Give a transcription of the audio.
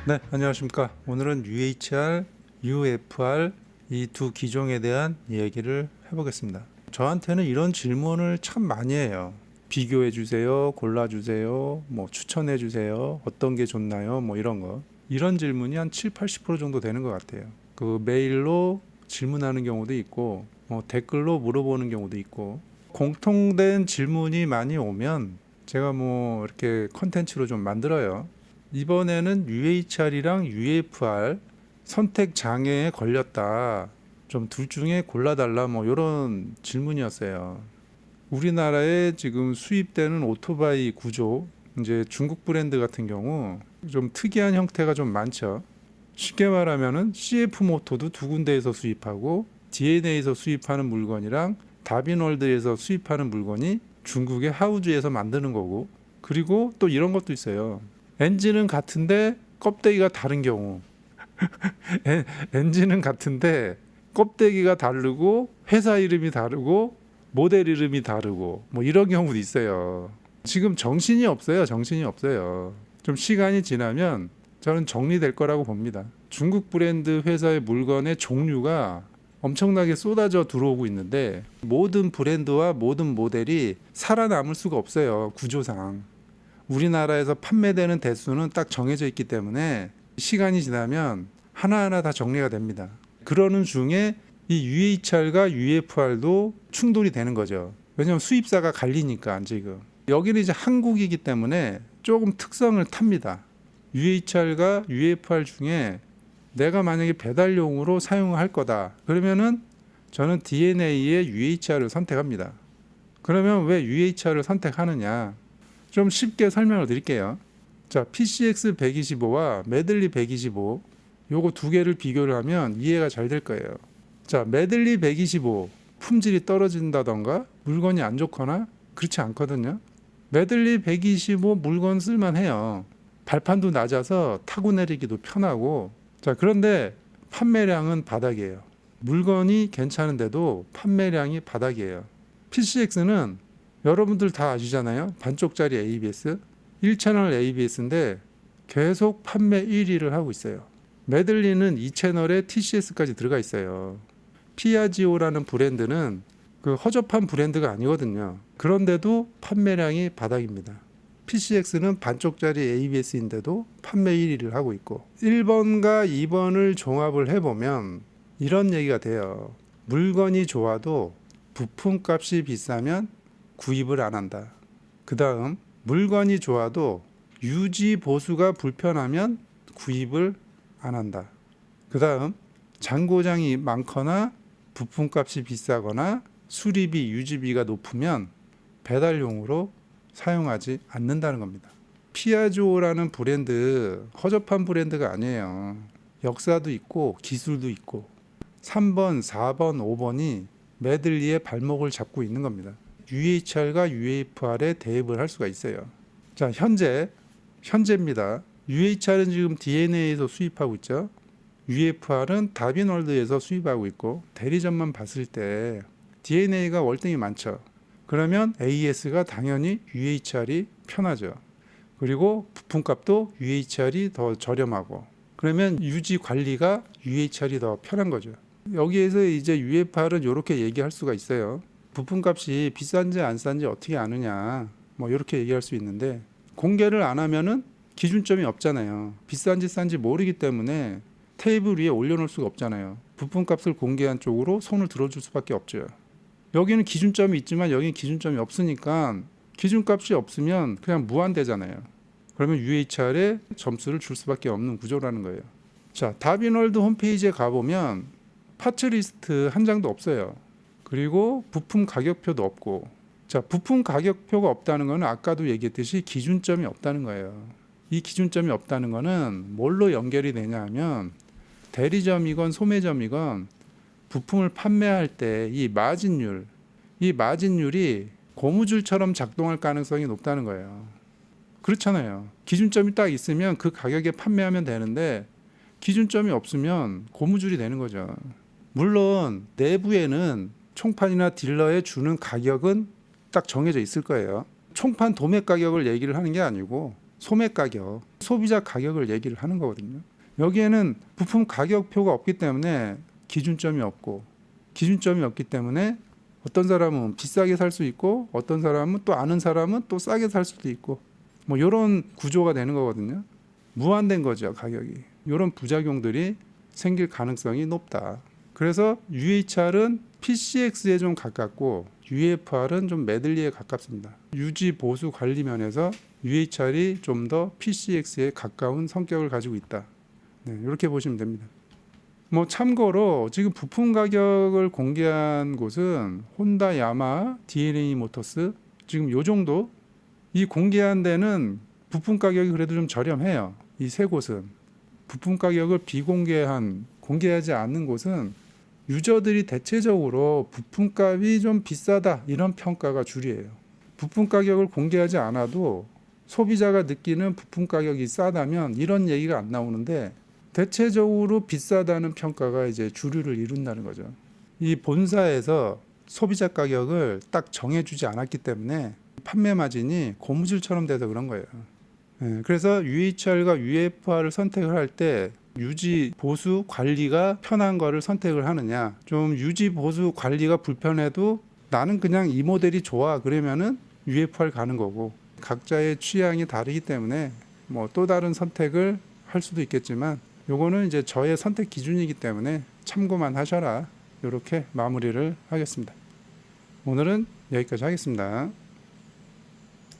네, 안녕하십니까. 오늘은 UHR, UFR 이 두 기종에 대한 이야기를 해보겠습니다. 저한테는 이런 질문을 참 많이 해요. 비교해 주세요, 골라 주세요, 뭐 추천해 주세요, 어떤 게 좋나요, 뭐 이런 거. 이런 질문이 한 7, 80% 정도 되는 것 같아요. 그 메일로 질문하는 경우도 있고, 댓글로 물어보는 경우도 있고, 공통된 질문이 많이 오면 제가 뭐 이렇게 컨텐츠로 좀 만들어요. 이번에는 UHR이랑 UFR 선택 장애에 걸렸다. 좀 둘 중에 골라달라. 뭐 이런 질문이었어요. 우리나라에 지금 수입되는 오토바이 구조, 이제 중국 브랜드 같은 경우 좀 특이한 형태가 좀 많죠. 쉽게 말하면은 CF 모터도 두 군데에서 수입하고 DNA에서 수입하는 물건이랑 다빈월드에서 수입하는 물건이 중국의 하우즈에서 만드는 거고, 그리고 또 이런 것도 있어요. 엔진은 같은데 껍데기가 다른 경우. 엔진은 같은데 껍데기가 다르고 회사 이름이 다르고 모델 이름이 다르고 뭐 이런 경우도 있어요. 지금 정신이 없어요. 정신이 없어요. 좀 시간이 지나면 저는 정리될 거라고 봅니다. 중국 브랜드 회사의 물건의 종류가 엄청나게 쏟아져 들어오고 있는데 모든 브랜드와 모든 모델이 살아남을 수가 없어요. 구조상. 우리나라에서 판매되는 대수는 딱 정해져 있기 때문에 시간이 지나면 하나하나 다 정리가 됩니다. 그러는 중에 이 UHR과 UFR도 충돌이 되는 거죠. 왜냐하면 수입사가 갈리니까 지금. 여기는 이제 한국이기 때문에 조금 특성을 탑니다. UHR과 UFR 중에 내가 만약에 배달용으로 사용할 거다. 그러면은 저는 DNA의 UHR을 선택합니다. 그러면 왜 UHR을 선택하느냐? 좀 쉽게 설명을 드릴게요. 자, PCX 125와 메들리 125 요거 두 개를 비교를 하면 이해가 잘 될 거예요. 자, 메들리 125 품질이 떨어진다던가 물건이 안 좋거나 그렇지 않거든요. 메들리 125 물건 쓸만해요. 발판도 낮아서 타고 내리기도 편하고. 자, 그런데 판매량은 바닥이에요. 물건이 괜찮은데도 판매량이 바닥이에요. PCX는 여러분들 다 아시잖아요. 반쪽짜리 ABS, 1채널 ABS인데 계속 판매 1위를 하고 있어요. 메들리는 2채널에 TCS까지 들어가 있어요. 피아지오라는 브랜드는 그 허접한 브랜드가 아니거든요. 그런데도 판매량이 바닥입니다. PCX는 반쪽짜리 ABS인데도 판매 1위를 하고 있고, 1번과 2번을 종합을 해보면 이런 얘기가 돼요. 물건이 좋아도 부품값이 비싸면 구입을 안 한다. 그 다음 물건이 좋아도 유지 보수가 불편하면 구입을 안 한다. 그 다음 잔고장이 많거나 부품값이 비싸거나 수리비 유지비가 높으면 배달용으로 사용하지 않는다는 겁니다. 피아조라는 브랜드 허접한 브랜드가 아니에요. 역사도 있고 기술도 있고 3번, 4번, 5번이 메들리의 발목을 잡고 있는 겁니다. UHR과 UFR에 대입을 할 수가 있어요. 자, 현재입니다. UHR은 지금 DNA에서 수입하고 있죠. UFR은 다빈월드에서 수입하고 있고, 대리점만 봤을 때 DNA가 월등히 많죠. 그러면 AS가 당연히 UHR이 편하죠. 그리고 부품값도 UHR이 더 저렴하고, 그러면 유지 관리가 UHR이 더 편한 거죠. 여기에서 이제 UFR은 이렇게 얘기할 수가 있어요. 부품값이 비싼지 안 싼지 어떻게 아느냐, 뭐 이렇게 얘기할 수 있는데, 공개를 안 하면은 기준점이 없잖아요. 비싼지 싼지 모르기 때문에 테이블 위에 올려놓을 수가 없잖아요. 부품값을 공개한 쪽으로 손을 들어줄 수밖에 없죠. 여기는 기준점이 있지만 여기는 기준점이 없으니까 기준값이 없으면 그냥 무한대잖아요. 그러면 UHR에 점수를 줄 수밖에 없는 구조라는 거예요. 자, 다빈월드 홈페이지에 가보면 파츠 리스트 한 장도 없어요. 그리고 부품 가격표도 없고. 자, 부품 가격표가 없다는 것은 아까도 얘기했듯이 기준점이 없다는 거예요. 이 기준점이 없다는 것은 뭘로 연결이 되냐 하면 대리점이건 소매점이건 부품을 판매할 때 이 마진율이 고무줄처럼 작동할 가능성이 높다는 거예요. 그렇잖아요. 기준점이 딱 있으면 그 가격에 판매하면 되는데 기준점이 없으면 고무줄이 되는 거죠. 물론 내부에는 총판이나 딜러에 주는 가격은 딱 정해져 있을 거예요. 총판 도매 가격을 얘기를 하는 게 아니고 소매 가격, 소비자 가격을 얘기를 하는 거거든요. 여기에는 부품 가격표가 없기 때문에 기준점이 없고, 기준점이 없기 때문에 어떤 사람은 비싸게 살 수 있고 어떤 사람은 또 아는 사람은 또 싸게 살 수도 있고, 뭐 이런 구조가 되는 거거든요. 무한된 거죠, 가격이. 이런 부작용들이 생길 가능성이 높다. 그래서 UHR은 PCX에 좀 가깝고 UFR은 좀 메들리에 가깝습니다. 유지 보수 관리 면에서 UHR이 좀 더 PCX에 가까운 성격을 가지고 있다. 네, 이렇게 보시면 됩니다. 뭐 참고로 지금 부품 가격을 공개한 곳은 혼다, 야마, DNA 모터스, 지금 요 정도. 이 공개한 데는 부품 가격이 그래도 좀 저렴해요. 이 세 곳은. 부품 가격을 공개하지 않는 곳은 유저들이 대체적으로 부품값이 좀 비싸다 이런 평가가 주류예요. 부품 가격을 공개하지 않아도 소비자가 느끼는 부품 가격이 싸다면 이런 얘기가 안 나오는데, 대체적으로 비싸다는 평가가 이제 주류를 이룬다는 거죠. 이 본사에서 소비자 가격을 딱 정해주지 않았기 때문에 판매 마진이 고무줄처럼 돼서 그런 거예요. 그래서 UHR과 UFR을 선택을 할 때 유지 보수 관리가 편한 거를 선택을 하느냐, 좀 유지 보수 관리가 불편해도 나는 그냥 이 모델이 좋아 그러면은 UFR 가는 거고, 각자의 취향이 다르기 때문에 뭐 또 다른 선택을 할 수도 있겠지만, 요거는 이제 저의 선택 기준이기 때문에 참고만 하셔라. 이렇게 마무리를 하겠습니다. 오늘은 여기까지 하겠습니다.